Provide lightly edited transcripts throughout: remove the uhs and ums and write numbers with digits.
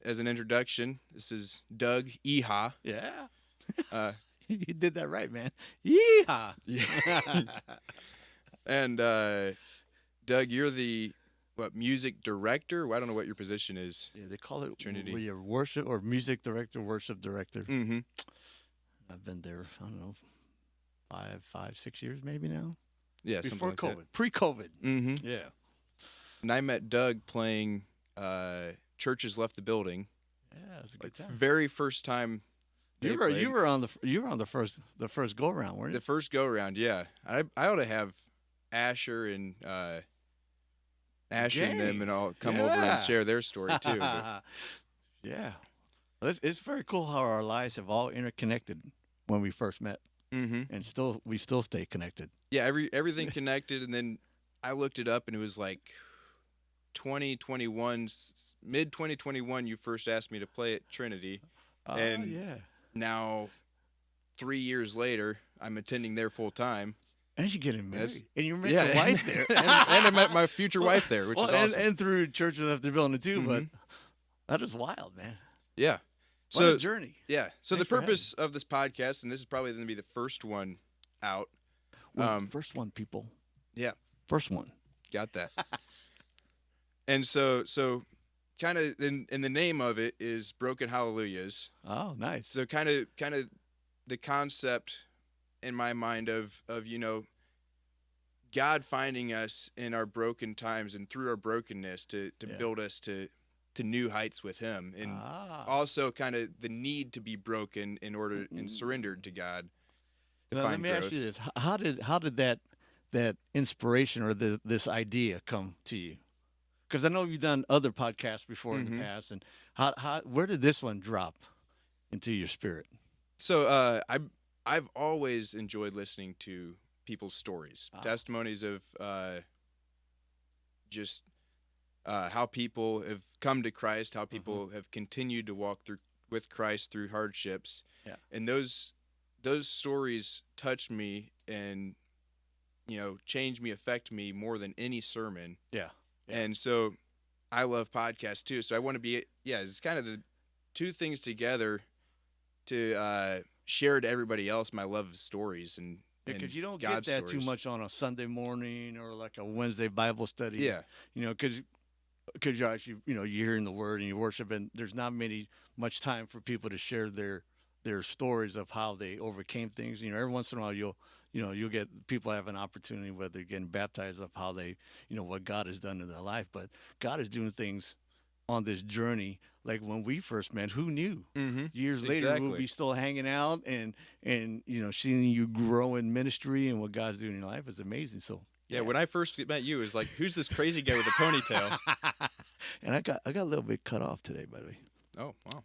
as an introduction, this is Doug Eha. Yeah. Uh, You did that right, man. Yeehaw. yeah. And Doug, you're the music director? Well, I don't know what your position is. Yeah, they call it Trinity. your worship or music director, worship director. Mm-hmm. I've been there, I don't know, 6 years maybe now. Yeah, Before something like COVID, pre-COVID. that. Mm-hmm. Yeah. And I met Doug playing Churches Left the Building. Yeah, it was a good time. Very first time. You were on the first go around, weren't you? The first go around, yeah. I ought to have Asher and them and all come over and share their story too. Yeah. It's very cool how our lives have all interconnected when we first met, Mm-hmm. and we still stay connected. Yeah, everything connected, and then I looked it up, and it was like 2021, mid 2021. You first asked me to play at Trinity, and yeah. now 3 years later, I'm attending there full time. And you're getting married, That's- and you met your wife there, and I met my future wife there, which is awesome. and through Church Left the Building too. But Mhm. that is wild, man. Yeah. What a journey. Yeah. So Thanks the for purpose of this podcast, and this is probably going to be the first one out. Well, first one, people. Yeah. First one. Got that. And so kind of in the name of it is Broken Hallelujahs. Oh, nice. So kind of the concept in my mind of God finding us in our broken times and through our brokenness to build us to new heights with Him, and also kind of the need to be broken in order and surrendered to God. Now, let me ask you this: how did that inspiration or this idea come to you? Because I know you've done other podcasts before in the past, and where did this one drop into your spirit? So I've always enjoyed listening to people's stories, testimonies of just how people have come to Christ, how people have continued to walk with Christ through hardships. Yeah. And those stories touch me and change me, affect me more than any sermon. Yeah. And so I love podcasts too. So I want to be it's kind of the two things together to share to everybody else my love of stories and because you don't God get that stories. too much on a Sunday morning or like a Wednesday Bible study. Yeah. Because you're actually, you're hearing the word and you worship, and there's not much time for people to share their stories of how they overcame things. Every once in a while you'll get people have an opportunity, whether they're getting baptized, of how they, what God has done in their life. But God is doing things on this journey. Like when we first met, who knew? Mm-hmm. Years later, we'll be still hanging out and seeing you grow in ministry and what God's doing in your life is amazing. So yeah, when I first met you, it was like, who's this crazy guy with a ponytail? And I got a little bit cut off today, by the way. Oh, wow.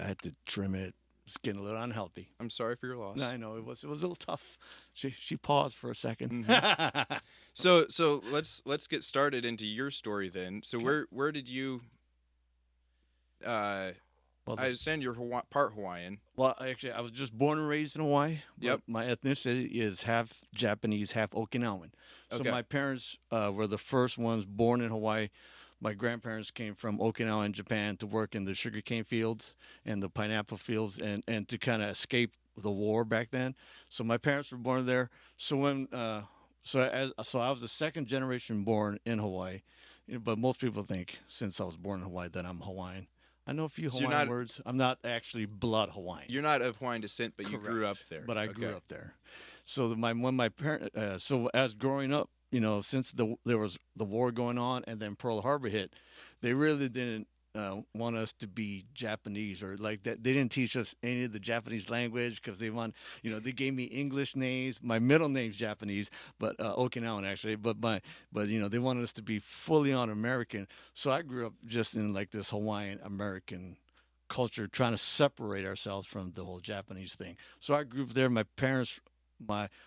I had to trim it. It's getting a little unhealthy. I'm sorry for your loss. No, I know it was a little tough. She paused for a second. Mm-hmm. So let's get started into your story then. So okay. where did you? I understand you're part Hawaiian. Well, actually, I was just born and raised in Hawaii. Yep. My ethnicity is half Japanese, half Okinawan. So Okay. my parents were the first ones born in Hawaii. My grandparents came from Okinawa in Japan to work in the sugarcane fields and the pineapple fields and to kind of escape the war back then. So my parents were born there. So when so I was the second generation born in Hawaii, but most people think since I was born in Hawaii that I'm Hawaiian. I know a few Hawaiian words. I'm not actually blood Hawaiian. You're not of Hawaiian descent, but Correct. You grew up there. But I grew up there. So when my parents, so as growing up, since there was the war going on and then Pearl Harbor hit, they really didn't want us to be Japanese or like that. They didn't teach us any of the Japanese language because they they gave me English names. My middle name's Japanese, but Okinawan actually. But they wanted us to be fully on American. So I grew up just in like this Hawaiian American culture, trying to separate ourselves from the whole Japanese thing. So I grew up there. My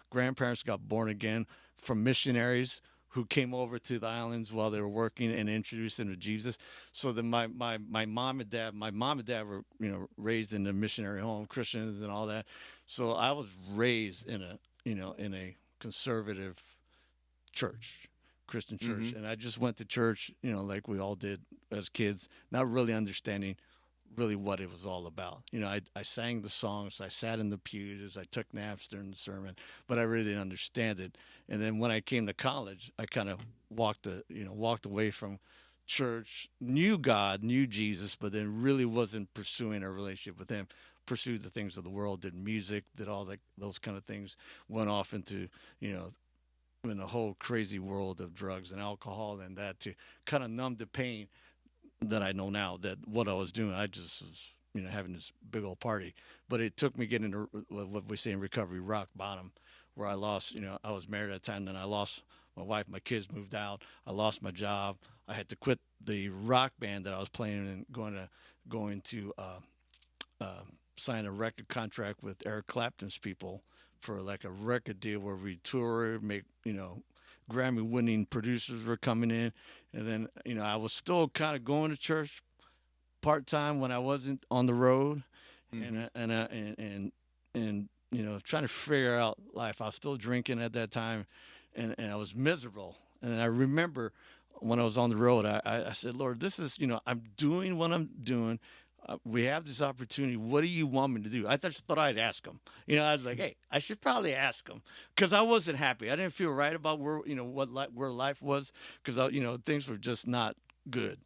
grandparents got born again from missionaries who came over to the islands while they were working and introduced them to Jesus. So then my mom and dad were raised in a missionary home, Christians and all that. So I was raised in a conservative church, Christian church, and I just went to church, like we all did as kids, not really understanding really what it was all about. I sang the songs, I sat in the pews, I took naps during the sermon, but I really didn't understand it. And then when I came to college, I kind of walked away from church, knew God, knew Jesus, but then really wasn't pursuing a relationship with Him. Pursued the things of the world, did music, did all that, those kind of things. Went off into, in a whole crazy world of drugs and alcohol and that to kind of numb the pain that I know now that what I was doing, I just was, having this big old party. But it took me getting to what we say in recovery, rock bottom, where I lost, I was married at the time, then I lost my wife, my kids moved out, I lost my job. I had to quit the rock band that I was playing and going to sign a record contract with Eric Clapton's people for like a record deal where we tour, make, Grammy winning producers were coming in. And then, I was still kind of going to church part time when I wasn't on the road, and trying to figure out life. I was still drinking at that time, and I was miserable. And I remember when I was on the road, I said, Lord, this is, I'm doing what I'm doing. We have this opportunity. What do you want me to do? I just thought I'd ask him. I was like, hey, I should probably ask him because I wasn't happy. I didn't feel right about where, where life was because, things were just not good.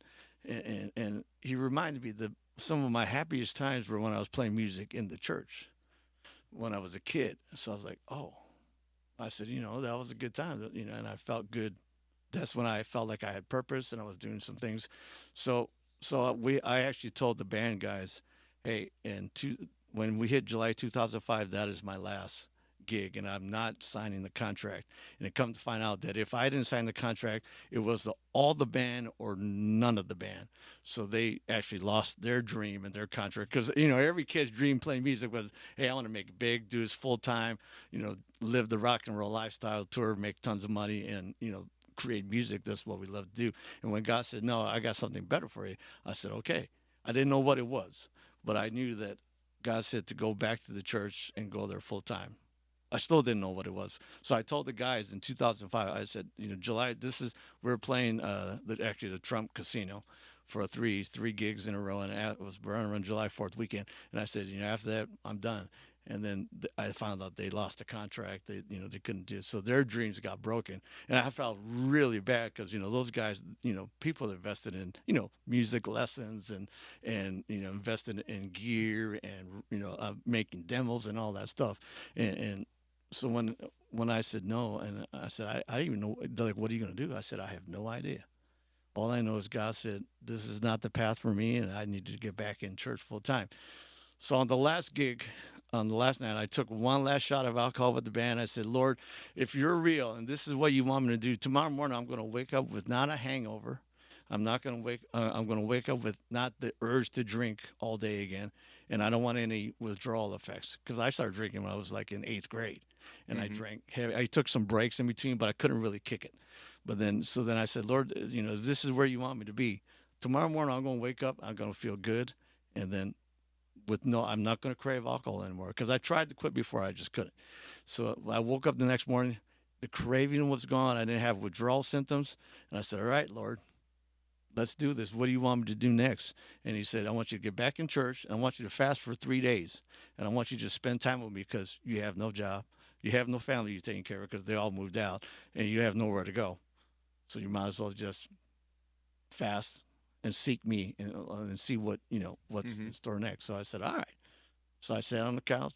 And he reminded me that some of my happiest times were when I was playing music in the church when I was a kid. So I was like, oh, I said, that was a good time, and I felt good. That's when I felt like I had purpose and I was doing some things. So I actually told the band guys, hey, when we hit July 2005, that is my last gig, and I'm not signing the contract. And it come to find out that if I didn't sign the contract, it was all the band or none of the band. So they actually lost their dream and their contract because every kid's dream playing music was, hey, I want to make it big, do this full time, live the rock and roll lifestyle, tour, make tons of money, and create music. That's what we love to do. And when God said, no, I got something better for you, I said, okay. I didn't know what it was, but I knew that God said to go back to the church and go there full time. I still didn't know what it was. So I told the guys in 2005, I said, July, we're playing the Trump Casino for three gigs in a row. And it was around July 4th weekend. And I said, after that, I'm done. And then I found out they lost the contract. They couldn't do it. So their dreams got broken. And I felt really bad because, those guys, people invested in, music lessons and invested in gear and, making demos and all that stuff. And so when I said no, and I said, I didn't even know, they're like, what are you going to do? I said, I have no idea. All I know is God said, this is not the path for me, and I need to get back in church full time. So on the last gig, on the last night, I took one last shot of alcohol with the band. I said, Lord, if you're real and this is what you want me to do, tomorrow morning I'm going to wake up with not a hangover. I'm going to wake up with not the urge to drink all day again, and I don't want any withdrawal effects because I started drinking when I was like in 8th grade, and I drank heavy. I took some breaks in between, but I couldn't really kick it. But then I said, Lord, this is where you want me to be. Tomorrow morning I'm going to wake up. I'm going to feel good, and then I'm not going to crave alcohol anymore because I tried to quit before. I just couldn't. So I woke up the next morning, the craving was gone. I didn't have withdrawal symptoms. And I said, all right, Lord, let's do this. What do you want me to do next? And he said, I want you to get back in church. And I want you to fast for 3 days. And I want you to spend time with me because you have no job. You have no family you're taking care of because they all moved out. And you have nowhere to go. So you might as well just fast and seek me and see what's in store next. So I said, all right. So I sat on the couch,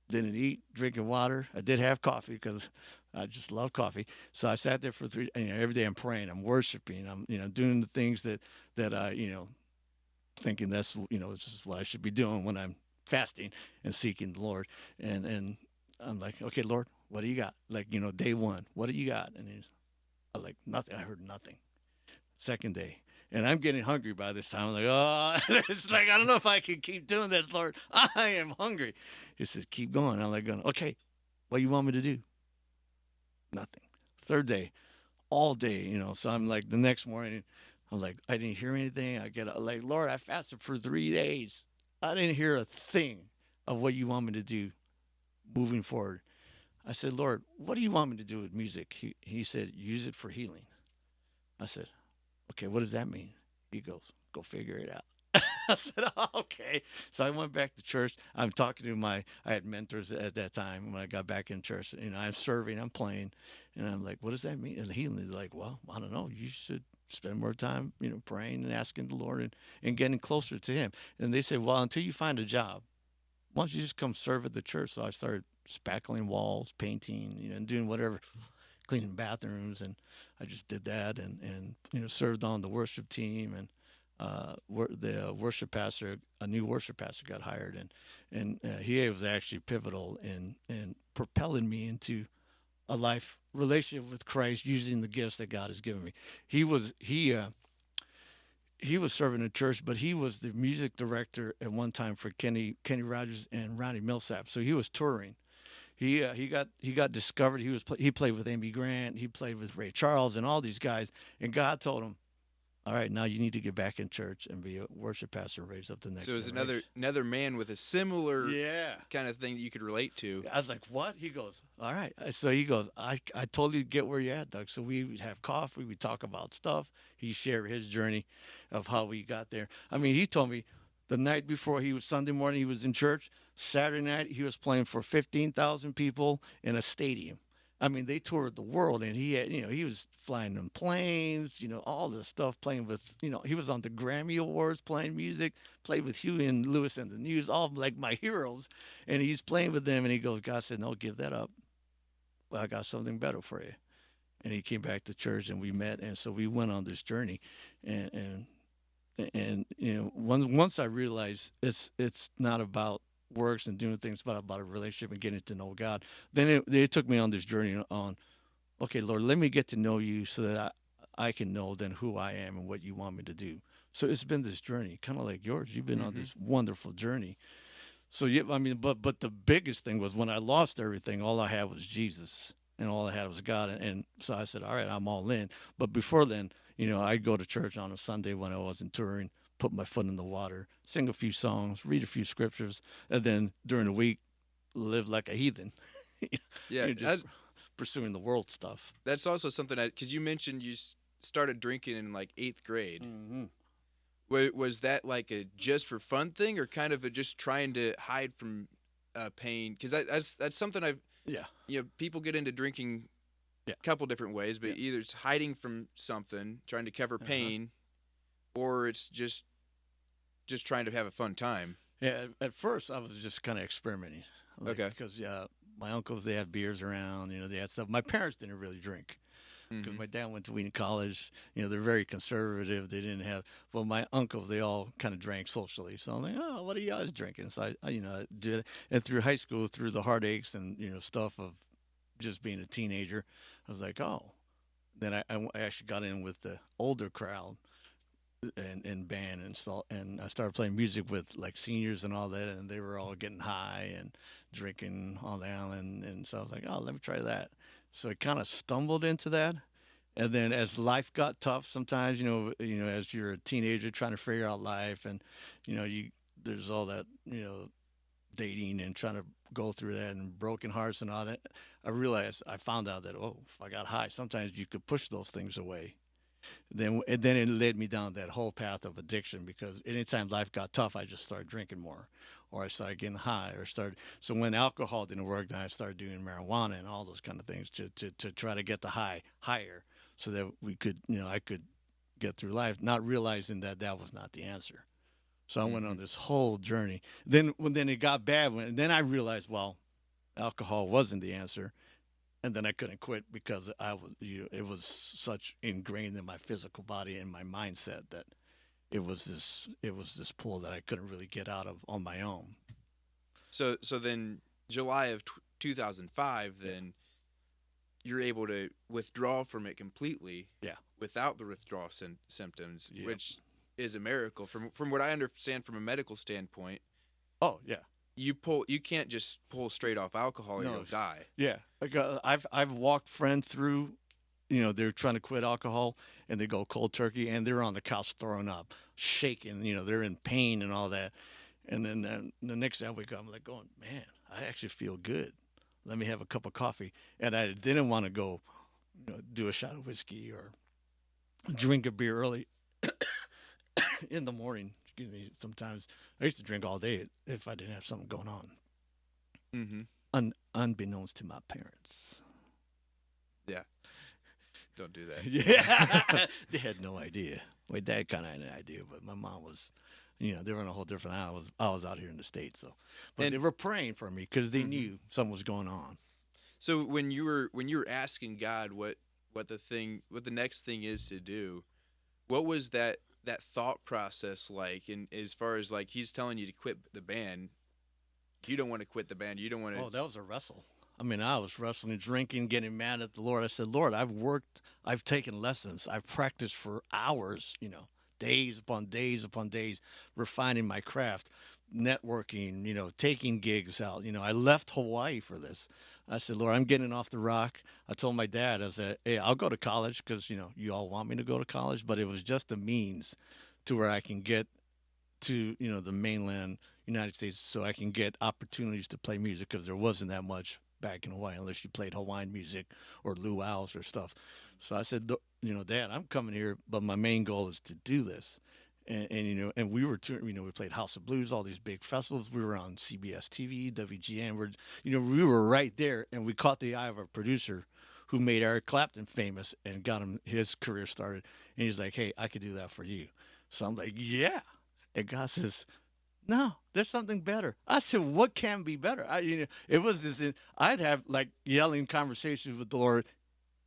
didn't eat, drinking water. I did have coffee because I just love coffee. So I sat there for every day I'm praying, I'm worshiping, I'm, doing the things that I, thinking that's, this is what I should be doing when I'm fasting and seeking the Lord. And I'm like, okay, Lord, what do you got? Like, day one, what do you got? And I'm like, nothing. I heard nothing. Second day. And I'm getting hungry by this time. I'm like, oh, it's like, I don't know if I can keep doing this, Lord. I am hungry. He says, keep going. I'm like, okay, what do you want me to do? Nothing. Third day, all day, So I'm like, the next morning, I'm like, I didn't hear anything. I get like, Lord, I fasted for 3 days. I didn't hear a thing of what you want me to do moving forward. I said, Lord, what do you want me to do with music? He said, use it for healing. I said, okay, what does that mean? He goes, go figure it out. I said, oh, okay. So I went back to church. I'm talking to I had mentors at that time when I got back in church. I'm serving, I'm playing. And I'm like, what does that mean? And he's like, well, I don't know. You should spend more time, praying and asking the Lord and getting closer to him. And they said, well, until you find a job, why don't you just come serve at the church? So I started spackling walls, painting, and doing whatever, cleaning bathrooms. And I just did that and served on the worship team. And the worship pastor, a new worship pastor got hired, and he was actually pivotal in propelling me into a life relationship with Christ using the gifts that God has given me. He was serving in church, but he was the music director at one time for Kenny Rogers and Ronnie Millsap. So he was touring. He got discovered. He played with Amy Grant. He played with Ray Charles and all these guys. And God told him, all right, now you need to get back in church and be a worship pastor and raise up the next. So it was generation. another man with a similar kind of thing that you could relate to. I was like, what? He goes, all right. So he goes, I totally get where you're at, Doug. So we would have coffee. We talk about stuff. He shared his journey of how we got there. I mean, he told me the night before Sunday morning, he was in church. Saturday night, he was playing for 15,000 people in a stadium. I mean, they toured the world, and he had, he was flying in planes, all this stuff, playing with, he was on the Grammy Awards, playing music, played with Huey and Lewis and the News, all like my heroes. And he's playing with them, and he goes, God said, no, give that up. Well, I got something better for you. And he came back to church, and we met, and so we went on this journey. And once I realized it's not about works and doing things about a relationship and getting to know God, then it took me on this journey on, okay, Lord, let me get to know you so that I can know then who I am and what you want me to do. So it's been this journey, kind of like yours. You've been on this wonderful journey. So yeah, I mean, but the biggest thing was when I lost everything, all I had was Jesus and all I had was God. And so I said, all right, I'm all in. But before then, I'd go to church on a Sunday when I wasn't touring, put my foot in the water, sing a few songs, read a few scriptures, and then during the week, live like a heathen. Yeah, just pursuing the world stuff. That's also something because you mentioned you started drinking in like 8th grade. Mm-hmm. Was that like a just for fun thing, or kind of a just trying to hide from pain? Because that's something people get into drinking a couple different ways, but either it's hiding from something, trying to cover pain, or it's just trying to have a fun time. Yeah, at first I was just kind of experimenting. Okay. Because my uncles, they had beers around, they had stuff. My parents didn't really drink because my dad went to Wheaton College. They're very conservative. They didn't have. Well, my uncles, they all kind of drank socially. So I'm like, oh, what are you guys drinking? So I did it. And through high school, through the heartaches and stuff of just being a teenager, I was like, oh. Then I actually got in with the older crowd. And band and I started playing music with like seniors and all that, and they were all getting high and drinking on the island, and so I was like, oh, let me try that. So I kind of stumbled into that, and then as life got tough, sometimes as you're a teenager trying to figure out life, and there's all that dating and trying to go through that and broken hearts and all that. I found out that if I got high, sometimes you could push those things away. Then it led me down that whole path of addiction, because anytime life got tough, I just started drinking more, or I started getting high, so when alcohol didn't work, then I started doing marijuana and all those kind of things to try to get the high higher, so that we could, I could get through life, not realizing that was not the answer. So I went on this whole journey. Then it got bad, then I realized, well, alcohol wasn't the answer. And then I couldn't quit because it was such ingrained in my physical body and my mindset that it was this pull that I couldn't really get out of on my own. So then July of 2005, then you're able to withdraw from it completely. Yeah. Without the withdrawal symptoms, which is a miracle from what I understand from a medical standpoint. Oh yeah. You can't just pull straight off alcohol or you'll die. Yeah. Like, I've walked friends through, they're trying to quit alcohol and they go cold turkey and they're on the couch throwing up, shaking, they're in pain and all that. And then the next day I wake up, I'm like going, man, I actually feel good. Let me have a cup of coffee. And I didn't want to go do a shot of whiskey or drink a beer early in the morning Excuse me. Sometimes I used to drink all day if I didn't have something going on. Unbeknownst to my parents. Yeah. Don't do that. Yeah. They had no idea. My dad kind of had an idea, but my mom was, they were in a whole different. I was out here in the States, so, but they were praying for me because they knew something was going on. So when you were asking God what the next thing is to do, what was that thought process like? And as far as like he's telling you to quit the band, you don't want to quit the band. You don't want to. Oh, that was a wrestle. I mean, I was wrestling, drinking, getting mad at the Lord. I said, Lord, I've taken lessons, I've practiced for hours, days upon days upon days, refining my craft, networking, taking gigs out. I left Hawaii for this. I said, Lord, I'm getting off the rock. I told my dad, I said, hey, I'll go to college because, you all want me to go to college, but it was just a means to where I can get to, the mainland United States so I can get opportunities to play music because there wasn't that much back in Hawaii unless you played Hawaiian music or luau's or stuff. So I said, Dad, I'm coming here, but my main goal is to do this. And we were, we played House of Blues, all these big festivals. We were on CBS TV, WGN. We were right there, and we caught the eye of a producer who made Eric Clapton famous and got him his career started. And he's like, hey, I could do that for you. So I'm like, yeah. And God says, no, there's something better. I said, what can be better? It was this. I'd have like yelling conversations with the Lord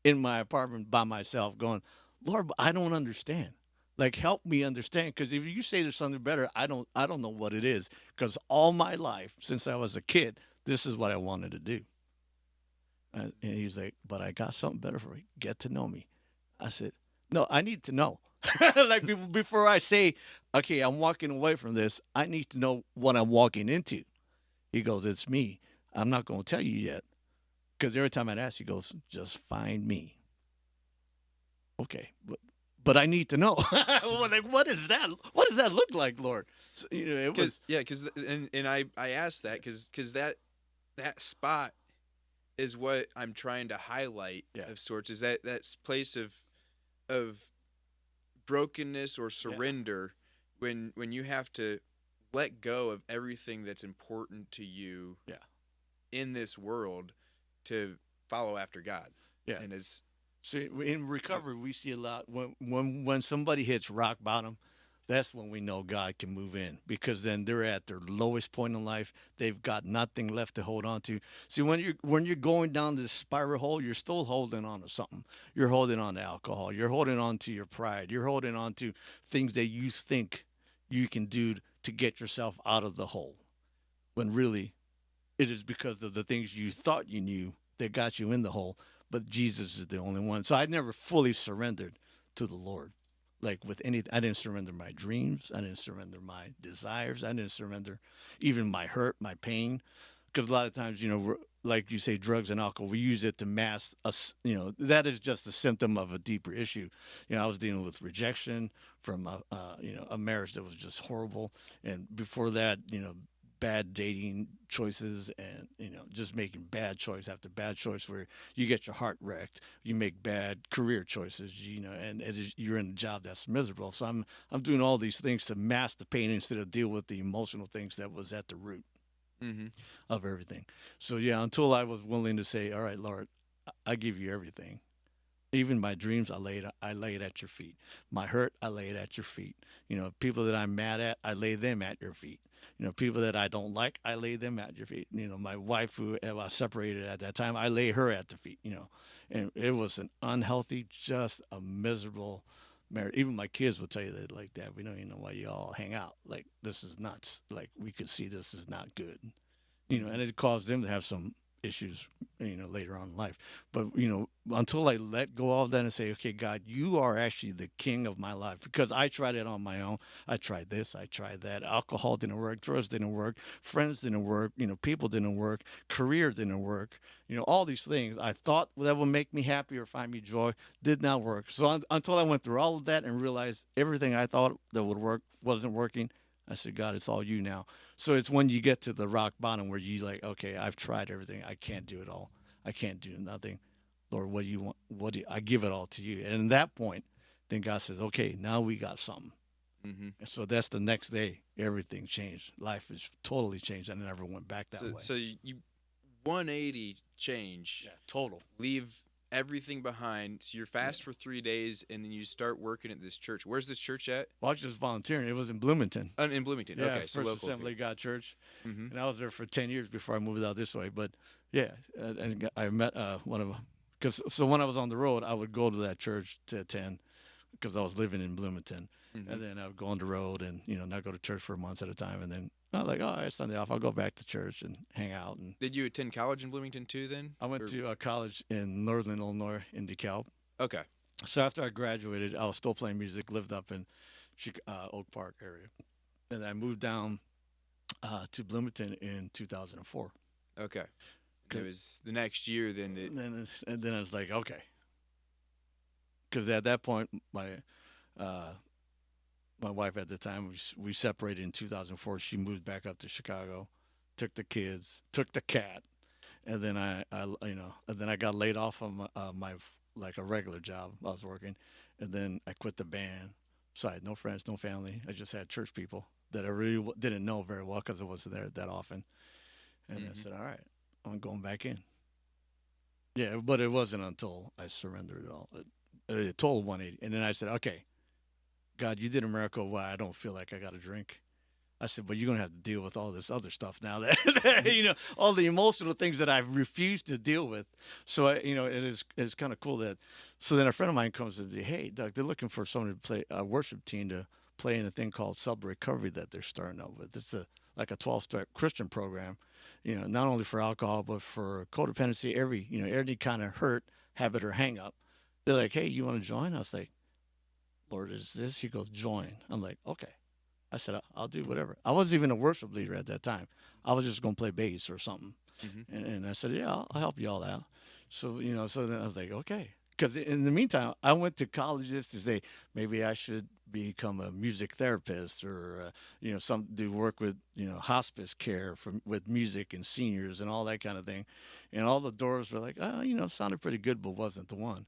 in my apartment by myself, going, Lord, I don't understand. Like, help me understand, because if you say there's something better, I don't know what it is. Because all my life, since I was a kid, this is what I wanted to do. And he's like, but I got something better for you. Get to know me. I said, no, I need to know. Like before I say, okay, I'm walking away from this, I need to know what I'm walking into. He goes, it's me. I'm not going to tell you yet. Because every time I'd ask, he goes, just find me. Okay, but I need to know. Like, what is that? What does that look like, Lord? So, it was and I asked that because that spot is what I'm trying to highlight of sorts. Is that place of brokenness or surrender when you have to let go of everything that's important to you in this world to follow after God. Yeah, and it's. So in recovery, we see a lot when somebody hits rock bottom, that's when we know God can move in, because then they're at their lowest point in life. They've got nothing left to hold on to. See, when you're going down this spiral hole, you're still holding on to something. You're holding on to alcohol. You're holding on to your pride. You're holding on to things that you think you can do to get yourself out of the hole, when really it is because of the things you thought you knew that got you in the hole. But Jesus is the only one. So I never fully surrendered to the Lord. Like with anything, I didn't surrender my dreams. I didn't surrender my desires. I didn't surrender even my hurt, my pain. Because a lot of times, like you say, drugs and alcohol, we use it to mask us. That is just a symptom of a deeper issue. I was dealing with rejection from a marriage that was just horrible. And before that, bad dating choices and just making bad choice after bad choice, where you get your heart wrecked, you make bad career choices, and you're in a job that's miserable. So I'm doing all these things to mask the pain instead of deal with the emotional things that was at the root of everything. So until I was willing to say, all right, Lord, I give you everything. Even my dreams, I lay it at your feet. My hurt, I lay it at your feet. People that I'm mad at, I lay them at your feet. People that I don't like, I lay them at your feet. My wife, who I was separated at that time, I lay her at the feet. And it was an unhealthy, just a miserable marriage. Even my kids will tell you that, like, Dad, we don't even know why you all hang out. Like, this is nuts. Like, we could see this is not good. And it caused them to have some issues, later on in life. But, until I let go of that and say, okay, God, you are actually the king of my life, because I tried it on my own. I tried this, I tried that. Alcohol didn't work, drugs didn't work, friends didn't work, people didn't work, career didn't work. All these things I thought that would make me happy or find me joy did not work. So until I went through all of that and realized everything I thought that would work wasn't working, I said, God, it's all you now. So it's when you get to the rock bottom where you like, okay, I've tried everything. I can't do it all. I can't do nothing. Lord, what do you want? I give it all to you. And at that point, then God says, okay, now we got something. And so that's the next day. Everything changed. Life is totally changed. I never went back that way. So you 180 change. Yeah, total. Leave everything behind. So you're fast for 3 days, and then you start working at this church. Where's this church at? Well, I was just volunteering. It was in Bloomington. In Bloomington. Yeah, Okay, so First local. Assembly of God Church. And I was there for 10 years before I moved out this way. But yeah, and I met one of them. So when I was on the road, I would go to that church to attend because I was living in Bloomington. And then I would go on the road and, not go to church for months at a time. And then I was like, oh, it's Sunday off. I'll go back to church and hang out. And did you attend college in Bloomington too then? I went to college in Northern Illinois in DeKalb. Okay. So after I graduated, I was still playing music, lived up in Oak Park area. And I moved down to Bloomington in 2004. Okay. It was the next year then that... And then I was like, okay. Because at that point, my wife at the time, we separated in 2004. She moved back up to Chicago, took the kids, took the cat, and then I got laid off from my like a regular job I was working, and then I quit the band. So I had no friends, no family. I just had church people that I really didn't know very well because I wasn't there that often. And I said, all right, I'm going back in. Yeah, but it wasn't until I surrendered it all. A total 180. And then I said, okay, God, you did a miracle. Why I don't feel like I got to drink. I said, but you're going to have to deal with all this other stuff now that, all the emotional things that I've refused to deal with. So, it's kind of cool that, so then a friend of mine comes and says, hey, Doug, they're looking for someone to play a worship team to play in a thing called Sub Recovery that they're starting up with. It's like a 12-step Christian program, not only for alcohol, but for codependency, every kind of hurt, habit, or hang up. They're like, hey, you want to join? I was like, Lord, is this? He goes, join. I'm like, okay. I said, I'll do whatever. I wasn't even a worship leader at that time. I was just going to play bass or something. And I said, yeah, I'll help you all out. So, so then I was like, okay. Because in the meantime, I went to college just to say, maybe I should become a music therapist or, do work with, hospice care with music and seniors and all that kind of thing. And all the doors were like, sounded pretty good, but wasn't the one.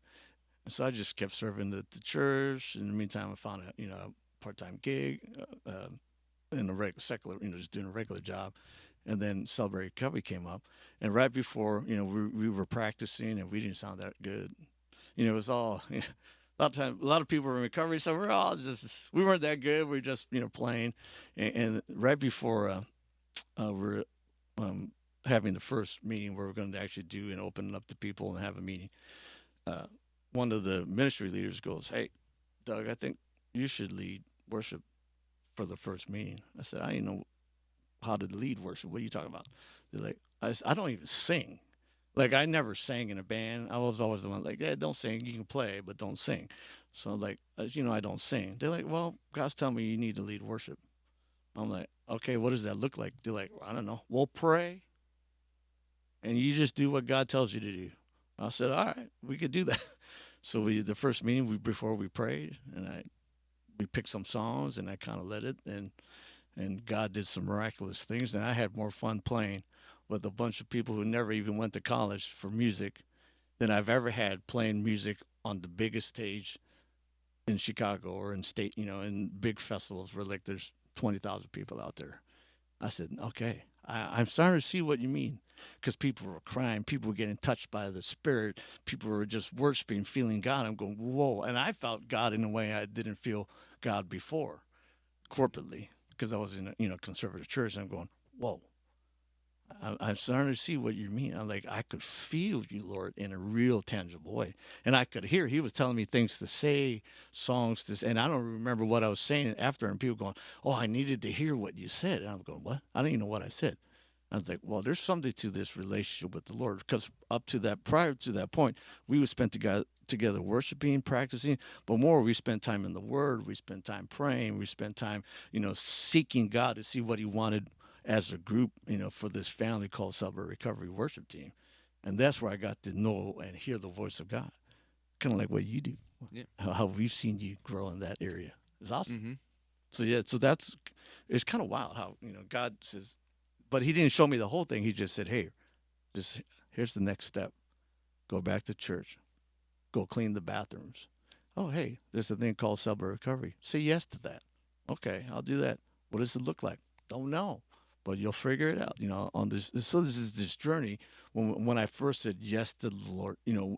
And so I just kept serving the church. In the meantime, I found a part-time gig in a regular secular, just doing a regular job. And then Celebrate Recovery came up. And right before, we were practicing and we didn't sound that good. It was all, a lot of people were in recovery. So we weren't that good. We were just, playing. And right before we're having the first meeting where we're going to actually do and open it up to people and have a meeting, one of the ministry leaders goes, hey, Doug, I think you should lead worship for the first meeting. I said, I didn't know how to lead worship. What are you talking about? They're like, I don't even sing. Like, I never sang in a band. I was always the one like, yeah, don't sing. You can play, but don't sing. So, like, I don't sing. They're like, well, God's telling me you need to lead worship. I'm like, okay, what does that look like? They're like, I don't know. We'll pray, and you just do what God tells you to do. I said, all right, we could do that. So the first meeting, before we prayed, and we picked some songs, and I kind of led it, and God did some miraculous things, and I had more fun playing with a bunch of people who never even went to college for music than I've ever had playing music on the biggest stage in Chicago or in state, in big festivals where like there's 20,000 people out there. I said, okay, I'm starting to see what you mean, because people were crying, people were getting touched by the Spirit, people were just worshiping, feeling God. I'm going, whoa. And I felt God in a way I didn't feel God before, corporately, because I was in a conservative church. And I'm going, whoa. I'm starting to see what you mean. I'm like, I could feel you, Lord, in a real tangible way. And I could hear, he was telling me things to say, songs to say, and I don't remember what I was saying after, and people going, oh, I needed to hear what you said. And I'm going, what? I don't even know what I said. I was like, well, there's something to this relationship with the Lord, because prior to that point, we would spend together worshiping, practicing, but more, we spent time in the Word, we spent time praying, we spent time, seeking God to see what he wanted as a group, for this family called Celebrate Recovery Worship Team. And that's where I got to know and hear the voice of God, kind of like what you do. Yeah. How we've seen you grow in that area. It's awesome. So, yeah, it's kind of wild how, God says, but he didn't show me the whole thing. He just said, hey, here's the next step. Go back to church. Go clean the bathrooms. Oh, hey, there's a thing called Celebrate Recovery. Say yes to that. Okay, I'll do that. What does it look like? Don't know, but you'll figure it out. On this. So this is this journey. When I first said yes to the Lord,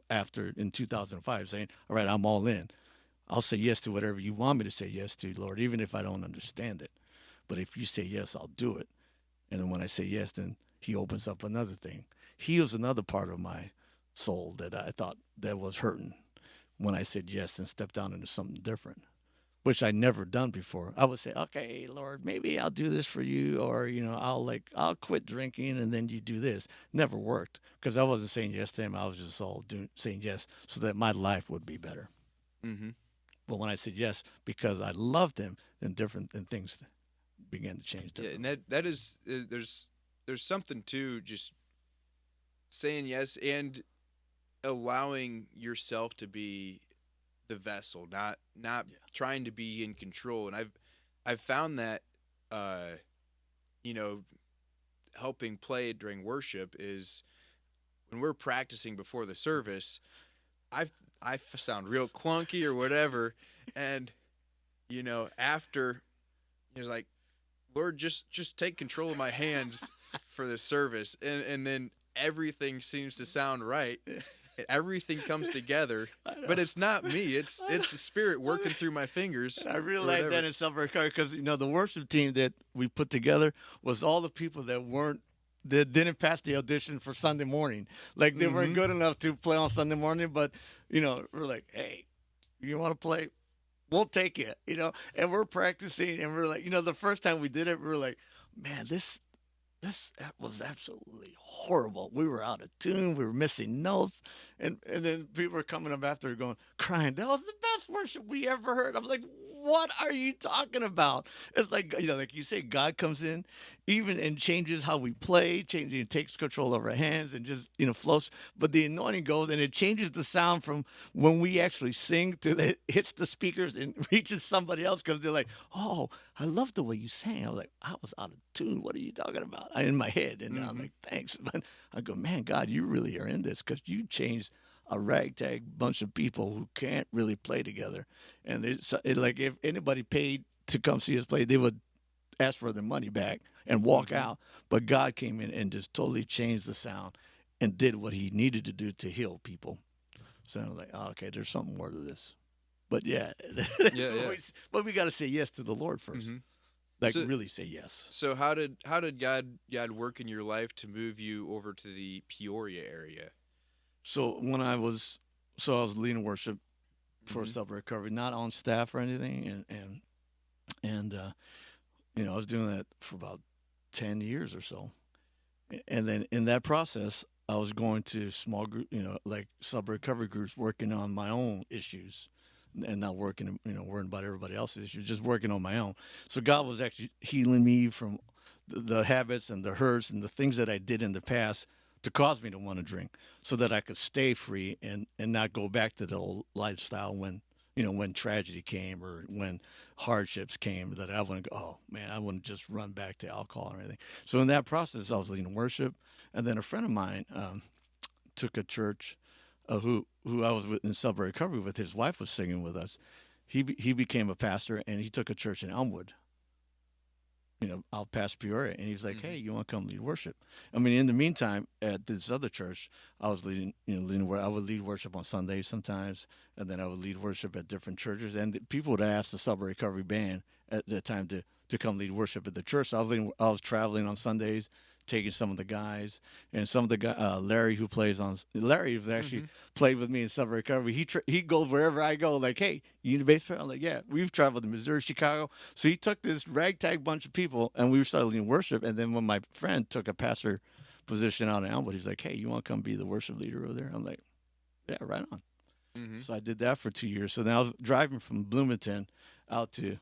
after in 2005, saying, "All right, I'm all in. I'll say yes to whatever you want me to say yes to, Lord, even if I don't understand it. But if you say yes, I'll do it." And then when I say yes, then He opens up another thing, heals another part of my soul that I thought that was hurting when I said yes and stepped down into something different, which I never done before. I would say, "Okay, Lord, maybe I'll do this for you," or I'll quit drinking and then you do this. Never worked because I wasn't saying yes to Him. I was just saying yes so that my life would be better. Mm-hmm. But when I said yes because I loved Him, then things began to change. Yeah, and that is there's something to just saying yes and allowing yourself to be the vessel, not trying to be in control. And I've found that you know helping play during worship is when we're practicing before the service. I sound real clunky or whatever, and after it's like, Lord, just take control of my hands for the service, and then everything seems to sound right. Everything comes together, but it's not me. It's the Spirit working through my fingers. And I realized that in Summer Recovery because the worship team that we put together was all the people that didn't pass the audition for Sunday morning. Like they weren't good enough to play on Sunday morning, but we're like, "Hey, you want to play? We'll take it." And we're practicing, and we're like, the first time we did it, we were like, "Man, this was absolutely horrible. We were out of tune. We were missing notes." And then people were coming up after crying, "That was the best worship we ever heard." I'm like, "What are you talking about?" It's like, like you say, God comes in even and changes how we play, takes control of our hands and just, flows. But the anointing goes and it changes the sound from when we actually sing to it hits the speakers and reaches somebody else because they're like, "Oh, I love the way you sang." I was like, "I was out of tune. What are you talking about?" In my head. And I'm like, "Thanks." But I go, "Man, God, you really are in this because you changed a ragtag bunch of people who can't really play together." And it's like if anybody paid to come see us play, they would ask for their money back and walk out. But God came in and just totally changed the sound and did what He needed to do to heal people. So I was like, "Oh, okay, there's something more to this." But yeah, but we got to say yes to the Lord first. Like really say yes. So how did God work in your life to move you over to the Peoria area? So I was leading worship for Summer Recovery, not on staff or anything, and I was doing that for about 10 years or so, and then in that process, I was going to small group, like Summer Recovery groups, working on my own issues, and not worrying about everybody else's issues, just working on my own. So God was actually healing me from the habits and the hurts and the things that I did in the past to cause me to want to drink so that I could stay free and not go back to the old lifestyle when tragedy came or when hardships came, that I wouldn't go, "Oh man, I wouldn't just run back to alcohol or anything." So in that process, I was leading worship. And then a friend of mine took a church who I was with in Summer Recovery with. His wife was singing with us. He became a pastor and he took a church in Elmwood, out past Peoria, and he's like, "Hey, you want to come lead worship?" I mean, in the meantime, at this other church, I was leading where I would lead worship on Sundays sometimes, and then I would lead worship at different churches, and people would ask the Summer Recovery Band at that time to come lead worship at the church. So I was traveling on Sundays, taking some of the guys, and some of the guy, Larry, who Larry has actually played with me in Summer Recovery. He goes wherever I go. Like, "Hey, you need a bass player?" I'm like, "Yeah." We've traveled to Missouri, Chicago. So he took this ragtag bunch of people, and we started leading worship. And then when my friend took a pastor position out in Elmwood, he's like, "Hey, you want to come be the worship leader over there?" I'm like, "Yeah, right on." So I did that for 2 years. So then I was driving from Bloomington out to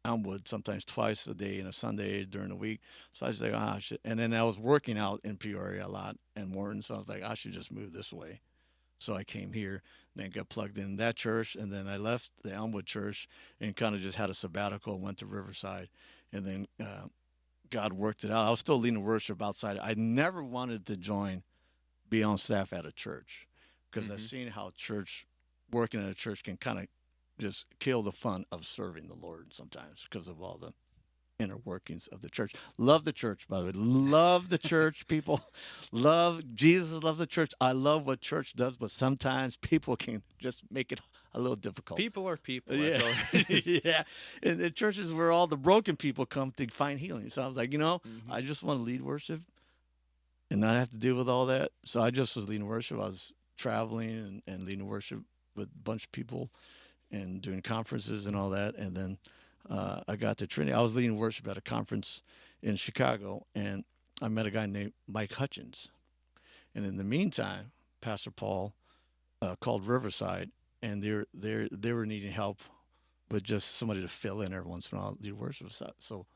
Elmwood sometimes twice a day and a Sunday during the week. So I was like, "Ah, shit." And then I was working out in Peoria a lot and Morton. So I was like, "I should just move this way." So I came here and then got plugged in that church. And then I left the Elmwood church and kind of just had a sabbatical, went to Riverside. And then God worked it out. I was still leading worship outside. I never wanted to be on staff at a church because I've seen how working at a church can kind of just kill the fun of serving the Lord sometimes because of all the inner workings of the church. Love the church, by the way. Love the church, people. Love Jesus. Love the church. I love what church does, but sometimes people can just make it a little difficult. People are people. Yeah, yeah. And the churches where all the broken people come to find healing. So I was like, I just want to lead worship and not have to deal with all that. So I just was leading worship. I was traveling and leading worship with a bunch of people and doing conferences and all that. And then I got to Trinity. I was leading worship at a conference in Chicago, and I met a guy named Mike Hutchins. And in the meantime, Pastor Paul called Riverside, and they were needing help with just somebody to fill in every once in a while, lead worship. So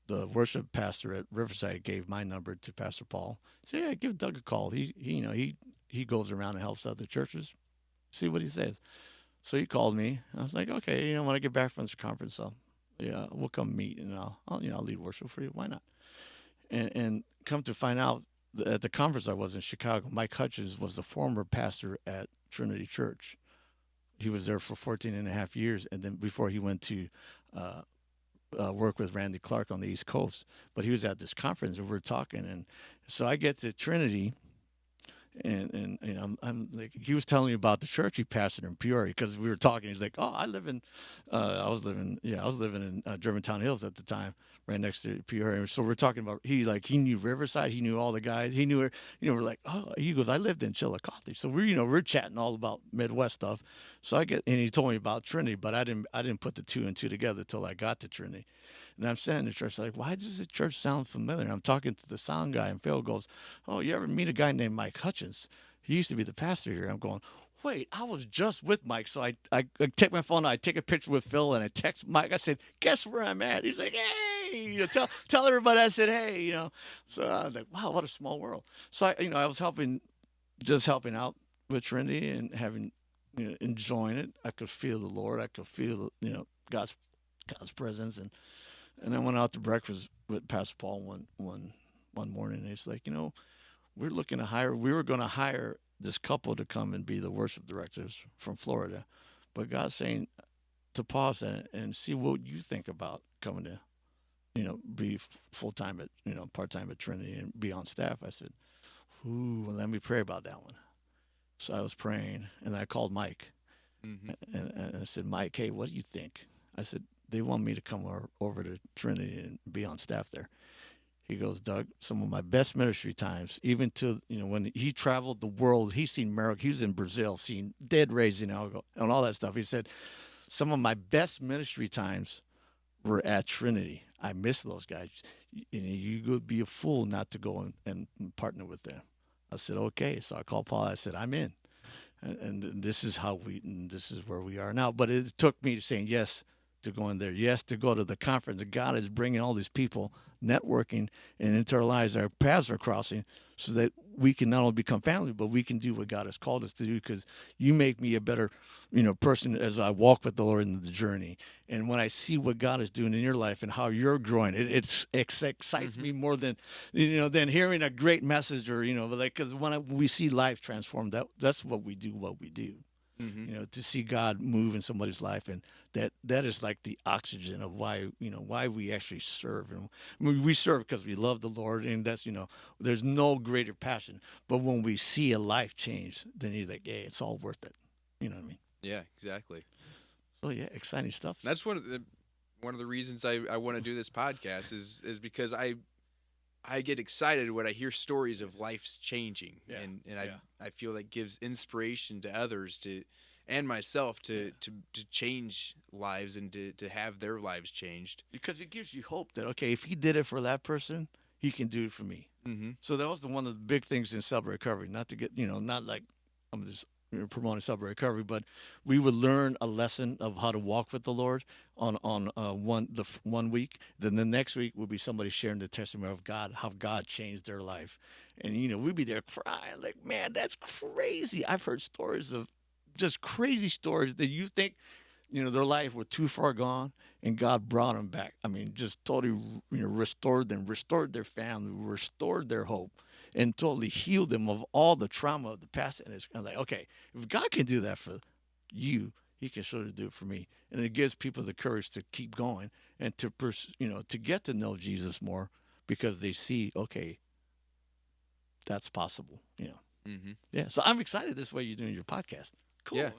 the worship pastor at Riverside gave my number to Pastor Paul. Said, "Yeah, give Doug a call. He goes around and helps out the churches. See what he says." So he called me. I was like, "Okay, when I get back from this conference, we'll come meet, and I'll lead worship for you. Why not?" And come to find out, at the conference I was in Chicago, Mike Hutchins was the former pastor at Trinity Church. He was there for 14 and a half years, and then before he went to work with Randy Clark on the East Coast. But he was at this conference, and we were talking, and so I get to Trinity. And I'm like, he was telling me about the church he pastored in Peoria, because we were talking. He's like, "Oh, I was living in Germantown Hills at the time, right next to Peoria." So we're talking about, he knew Riverside, he knew all the guys, he knew her. We're like, "Oh," he goes, "I lived in Chillicothe." So we're chatting all about Midwest stuff. So and he told me about Trinity, but I didn't put the two and two together till I got to Trinity. And I'm standing in the church like, "Why does the church sound familiar?" And I'm talking to the sound guy, and Phil goes, "Oh, you ever meet a guy named Mike Hutchins? He used to be the pastor here." I'm going, "Wait, I was just with Mike." So I take my phone, I take a picture with Phil, and I text Mike. I said, "Guess where I'm at?" He's like, "Hey, tell everybody." I said, "Hey, So I was like, wow, what a small world. So I was helping out with Trinity and having, enjoying it. I could feel the Lord. I could feel, God's presence. And I went out to breakfast with Pastor Paul one morning, and he's like, we were going to hire this couple to come and be the worship directors from Florida. But God's saying to pause that and see what you think about coming to, be full-time at, part-time at Trinity and be on staff. I said, "Ooh, let me pray about that one." So I was praying, and I called Mike. And I said, "Mike, hey, what do you think?" I said, "They want me to come over to Trinity and be on staff there." He goes, "Doug, some of my best ministry times, even to, when he traveled the world, he's seen miracles. He was in Brazil, seeing dead raised, and all that stuff." He said, "Some of my best ministry times were at Trinity. I miss those guys. And you would be a fool not to go and partner with them." I said, "Okay." So I called Paul. I said, "I'm in. And this is this is where we are now." But it took me saying yes to go in there, yes to go to the conference. God is bringing all these people, networking, and into our lives. Our paths are crossing, so that we can not only become family, but we can do what God has called us to do. Because you make me a better, person as I walk with the Lord in the journey. And when I see what God is doing in your life and how you're growing, it excites me more than, than hearing a great message or, because when we see lives transformed, that's what we do. To see God move in somebody's life, and that is like the oxygen of why we actually serve. And we serve because we love the Lord, and that's, there's no greater passion. But when we see a life change, then you're like, "Hey, it's all worth it." You know what I mean? Yeah, exactly. So yeah, exciting stuff. That's one of the reasons I want to do this podcast is because I get excited when I hear stories of lives changing, and I feel that gives inspiration to others and myself to change lives and to have their lives changed. Because it gives you hope that, okay, if he did it for that person, he can do it for me. So that was one of the big things in Celebrate Recovery. Not to get, not like I'm just promoting Celebrate Recovery, but we would learn a lesson of how to walk with the Lord on one week. Then the next week would be somebody sharing the testimony of God, how God changed their life. And, we'd be there crying like, "Man, that's crazy." I've heard stories of just crazy stories that you think, their life were too far gone, and God brought them back. I mean, just totally, restored them, restored their family, restored their hope, and totally healed them of all the trauma of the past. And it's kind of like, okay, if God can do that for you, He can surely do it for me. And it gives people the courage to keep going and to to get to know Jesus more because they see, okay, that's possible. Mm-hmm. Yeah. So I'm excited this way you're doing your podcast. Cool, Yeah.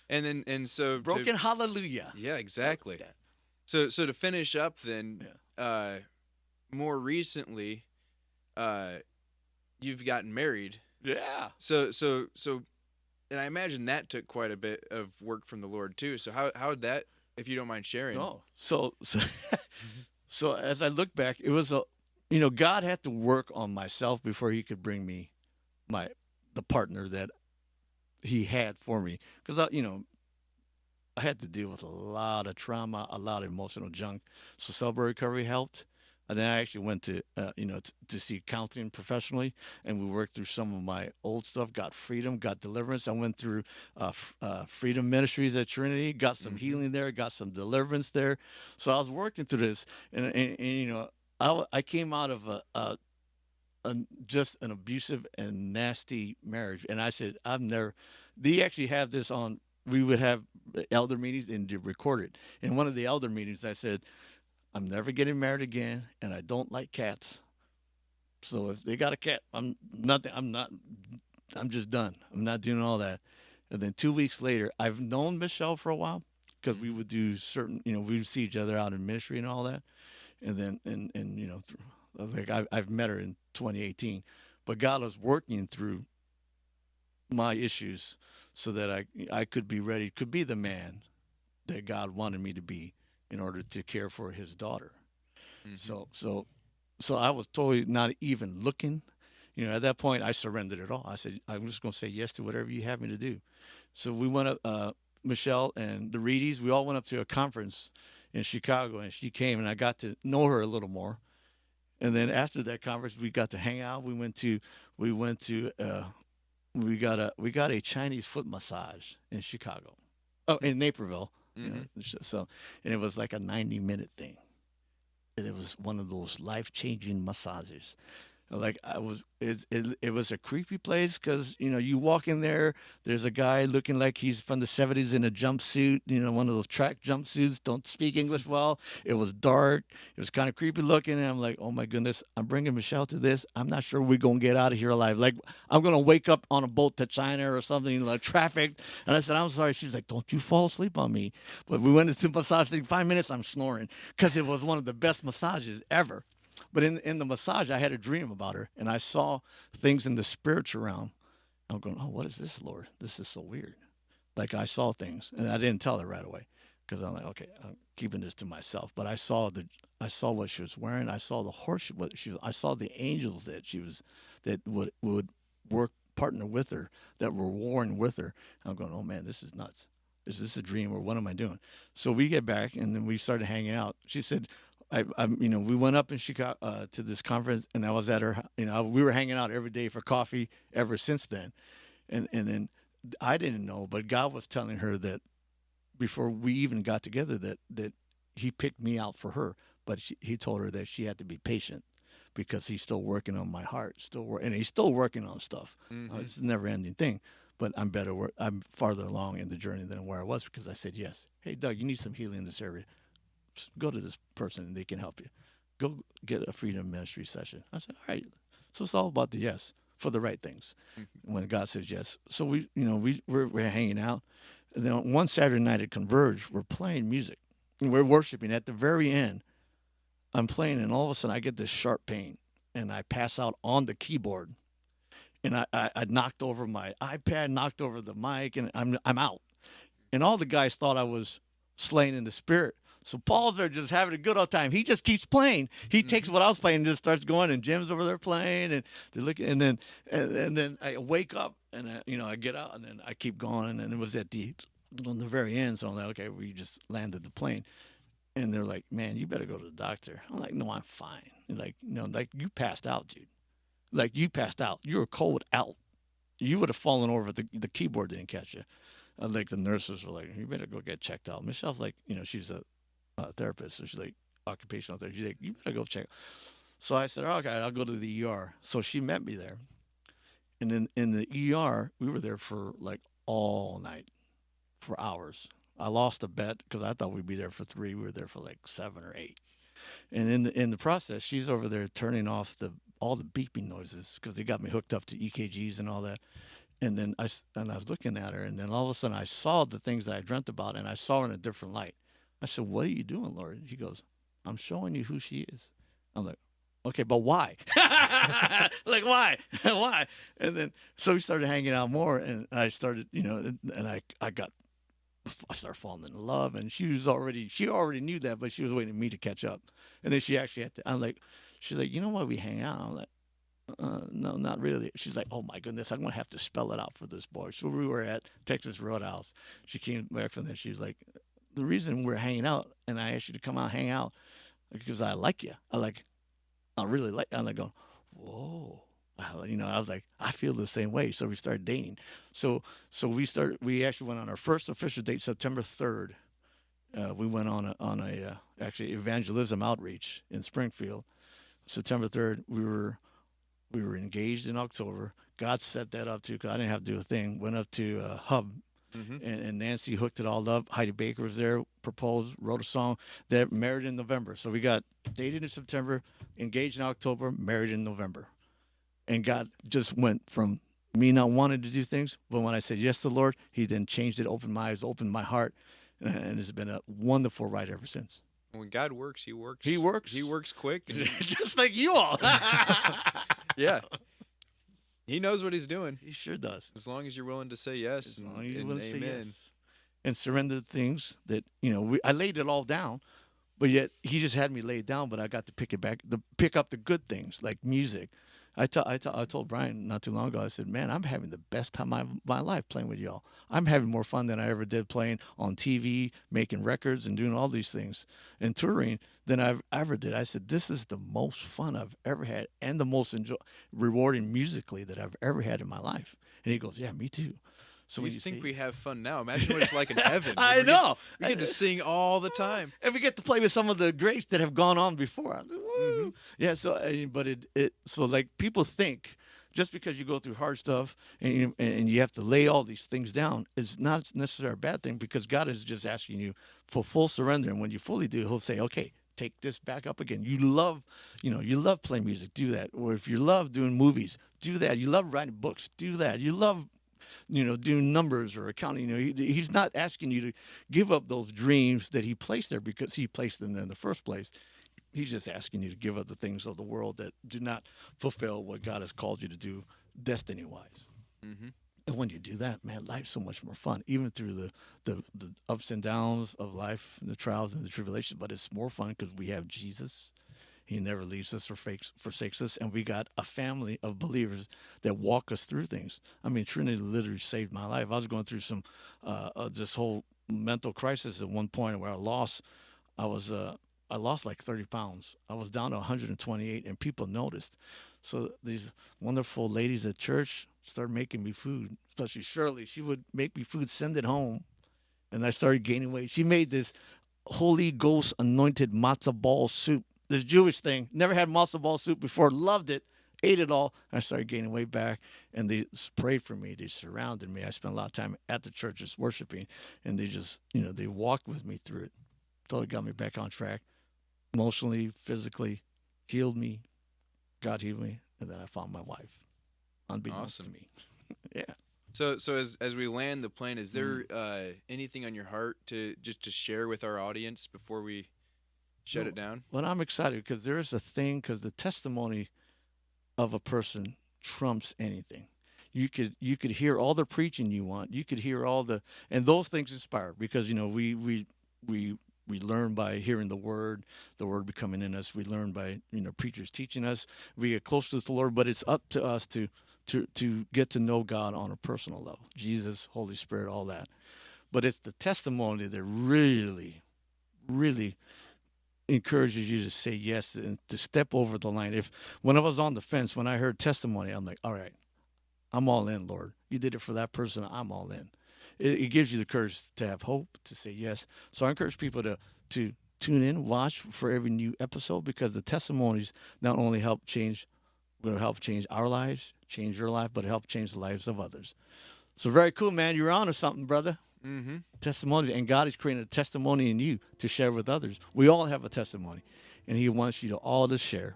man. And so Broken Hallelujah. Yeah, exactly. So to finish up then, more recently, you've gotten married. Yeah. So and I imagine that took quite a bit of work from the Lord too. So how did that, if you don't mind sharing? No. So so as I look back, it was God had to work on myself before he could bring me the partner that he had for me. Because I had to deal with a lot of trauma, a lot of emotional junk. So celebrate recovery helped. And then I actually went to, to see counseling professionally, and we worked through some of my old stuff, got freedom, got deliverance. I went through Freedom Ministries at Trinity, got some healing there, got some deliverance there. So I was working through this, and I came out of just an abusive and nasty marriage, and I said, they actually have this on. We would have elder meetings and record it. In one of the elder meetings, I said, I'm never getting married again, and I don't like cats. So if they got a cat, I'm just done. I'm not doing all that. And then 2 weeks later, I've known Michelle for a while because we would do certain, we would see each other out in ministry and all that. And then, I've met her in 2018, but God was working through my issues so that I could be ready, could be the man that God wanted me to be in order to care for his daughter. So I was totally not even looking. At that point, I surrendered it all. I said, I'm just going to say yes to whatever you have me to do. So we went up, Michelle and the Reedies, we all went up to a conference in Chicago, and she came, and I got to know her a little more. And then after that conference, we got to hang out. We got a Chinese foot massage in Chicago. Oh, in Naperville. So, and it was like a 90-minute thing. And it was one of those life-changing massages. It was a creepy place because, you walk in there, there's a guy looking like he's from the 70s in a jumpsuit, one of those track jumpsuits, don't speak English well. It was dark. It was kind of creepy looking. And I'm like, oh my goodness, I'm bringing Michelle to this. I'm not sure we're going to get out of here alive. Like, I'm going to wake up on a boat to China or something, like traffic. And I said, I'm sorry. She's like, don't you fall asleep on me. But we went into massage. 5 minutes, I'm snoring because it was one of the best massages ever. But in the massage, I had a dream about her, and I saw things in the spiritual realm. I'm going, oh, what is this, Lord? This is so weird. Like, I saw things, and I didn't tell her right away because I'm like, okay, I'm keeping this to myself. But I saw what she was wearing. I saw the horse. I saw the angels that would work partner with her, that were warring with her. I'm going, oh man, this is nuts. Is this a dream or what am I doing? So we get back, and then we started hanging out. She said, we went up in Chicago to this conference, and I was at her. We were hanging out every day for coffee ever since then, and then I didn't know, but God was telling her that before we even got together that He picked me out for her, but He told her that she had to be patient because He's still working on my heart, and He's still working on stuff. It's a never-ending thing, but I'm farther along in the journey than where I was because I said yes. Hey, Doug, you need some healing in this area. Go to this person and they can help you. Go get a Freedom Ministry session. I said, all right. So it's all about the yes for the right things. When God says yes. So we're hanging out. And then one Saturday night at Converge, we're playing music. And we're worshiping. At the very end, I'm playing, and all of a sudden I get this sharp pain. And I pass out on the keyboard. And I knocked over my iPad, knocked over the mic, and I'm out. And all the guys thought I was slain in the spirit. So Paul's there just having a good old time. He just keeps playing. He takes what I was playing and just starts going, and Jim's over there playing, and they're looking, and then I wake up, and I get out, and then I keep going, and it was on the very end. So I'm like, okay, we just landed the plane, and they're like, man, you better go to the doctor. I'm like, no, I'm fine. Like, you passed out, dude. Like, you passed out. You were cold out. You would have fallen over if the keyboard didn't catch you. Like, the nurses were like, you better go get checked out. Michelle's like, she's a therapist, so she's like occupational therapist. She's like, you better go check. So I said, okay, I'll go to the ER. So she met me there, and then in the ER, we were there for like all night, for hours. I lost a bet because I thought we'd be there for 3. We were there for like 7 or 8. And in the process, she's over there turning off all the beeping noises because they got me hooked up to EKGs and all that. And then I was looking at her, and then all of a sudden I saw the things that I dreamt about, and I saw her in a different light. I said, "What are you doing, Lord?" And she goes, "I'm showing you who she is." I'm like, "Okay, but why?" Like, why? Why? And then so we started hanging out more, and I started, and I started falling in love, and she already knew that, but she was waiting for me to catch up. And then she actually had to, she's like, "You know why we hang out?" I'm like, "No, not really." She's like, "Oh my goodness, I'm gonna have to spell it out for this boy." So we were at Texas Roadhouse. She came back from there. She's like, "The reason we're hanging out, and I asked you to come out, hang out, because I like you. I really like." I'm like going, "Whoa." I was like, I feel the same way. So we started dating. So we actually went on our first official date September 3rd. We went on a actually evangelism outreach in Springfield. September 3rd, we were engaged in October. God set that up too, because I didn't have to do a thing. Went up to Hub, and Nancy hooked it all up. Heidi Baker was there, proposed, wrote a song. They're married in November. So we got dated in September, engaged in October, married in November. And God just went from me not wanting to do things, but when I said yes to the Lord, He then changed it, opened my eyes, opened my heart, and it's been a wonderful ride ever since. When God works, He works. He works. He works quick. Just like you all. Yeah. He knows what He's doing. He sure does. As long as you're willing to say yes and amen. And surrender things that, I laid it all down, but yet He just had me lay it down, but I got to pick up the good things like music. I told Brian not too long ago, I said, "Man, I'm having the best time of my life playing with y'all. I'm having more fun than I ever did playing on TV, making records and doing all these things and touring than I've ever did." I said, "This is the most fun I've ever had and the most rewarding musically that I've ever had in my life." And he goes, "Yeah, me too." So you think we have fun now? Imagine what it's like in heaven. I know. We get to sing all the time, and we get to play with some of the greats that have gone on before. Yeah. So, but so like people think just because you go through hard stuff and you have to lay all these things down is not necessarily a bad thing, because God is just asking you for full surrender. And when you fully do, He'll say, "Okay, take this back up again. You love playing music, do that. Or if you love doing movies, do that. You love writing books, do that. You love doing numbers or accounting." He's not asking you to give up those dreams that He placed there because He placed them there in the first place. He's just asking you to give up the things of the world that do not fulfill what God has called you to do destiny-wise. Mm-hmm. And when you do that, man, life's so much more fun, even through the ups and downs of life, the trials and the tribulations. But it's more fun because we have Jesus. He never leaves us or forsakes us. And we got a family of believers that walk us through things. I mean, Trinity literally saved my life. I was going through some this whole mental crisis at one point where I lost like 30 pounds. I was down to 128, and people noticed. So these wonderful ladies at church started making me food, especially Shirley. She would make me food, send it home, and I started gaining weight. She made this Holy Ghost anointed matzo ball soup, this Jewish thing. Never had matzo ball soup before, loved it, ate it all. I started gaining weight back, and they prayed for me. They surrounded me. I spent a lot of time at the churches worshiping, and they just, they walked with me through it. Totally got me back on track. Emotionally, physically, healed me. God healed me, and then I found my wife, unbeknownst to me. Yeah. So as we land the plane, is there anything on your heart to share with our audience before we shut it down? Well, I'm excited because there's a thing, because the testimony of a person trumps anything. You could hear all the preaching you want. You could hear and those things inspire, because we learn by hearing the word becoming in us. We learn by, preachers teaching us. We get closer to the Lord, but it's up to us to get to know God on a personal level. Jesus, Holy Spirit, all that. But it's the testimony that really, really encourages you to say yes and to step over the line. When I was on the fence, when I heard testimony, I'm like, all right, I'm all in, Lord. You did it for that person. I'm all in. It gives you the courage to have hope, to say yes. So I encourage people to tune in, watch for every new episode, because the testimonies not only will help change our lives, change your life, but help change the lives of others. So very cool, man. You're on to something, brother. Testimony, and God is creating a testimony in you to share with others. We all have a testimony, and He wants you to all to share,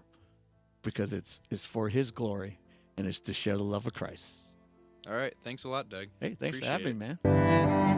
because it's for His glory, and it's to share the love of Christ. All right. Thanks a lot, Doug. Hey, thanks for having me, man.